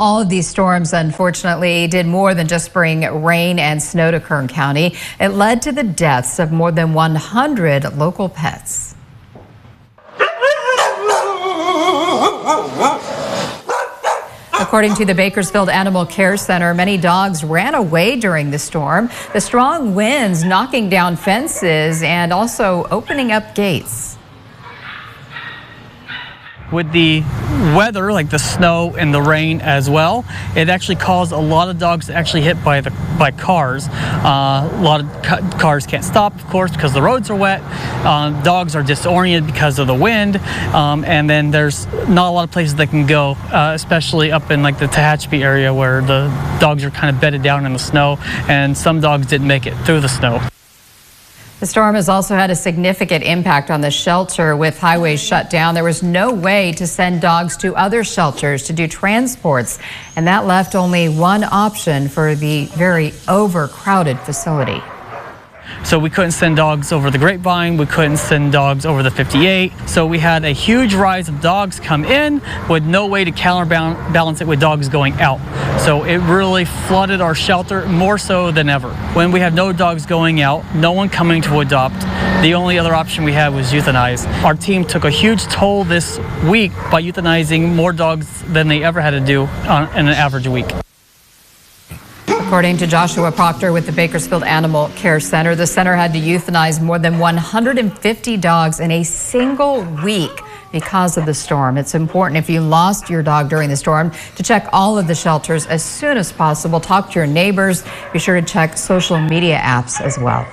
All of these storms, unfortunately, did more than just bring rain and snow to Kern County. It led to the deaths of more than 100 local pets. According to the Bakersfield Animal Care Center, many dogs ran away during the storm. The strong winds knocking down fences and also opening up gates. With the weather, like the snow and the rain as well, it actually caused a lot of dogs to actually hit by cars. A lot of cars can't stop, of course, because the roads are wet. Dogs are disoriented because of the wind, and then there's not a lot of places they can go, especially up in like the Tehachapi area where the dogs are kind of bedded down in the snow, and some dogs didn't make it through the snow. The storm has also had a significant impact on the shelter. With highways shut down, there was no way to send dogs to other shelters to do transports, and that left only one option for the very overcrowded facility. So we couldn't send dogs over the Grapevine, we couldn't send dogs over the 58. So we had a huge rise of dogs come in with no way to counterbalance it with dogs going out. So it really flooded our shelter more so than ever. When we have no dogs going out, no one coming to adopt, the only other option we had was euthanize. Our team took a huge toll this week by euthanizing more dogs than they ever had to do in an average week. According to Joshua Proctor with the Bakersfield Animal Care Center, the center had to euthanize more than 150 dogs in a single week because of the storm. It's important, if you lost your dog during the storm, to check all of the shelters as soon as possible. Talk to your neighbors. Be sure to check social media apps as well.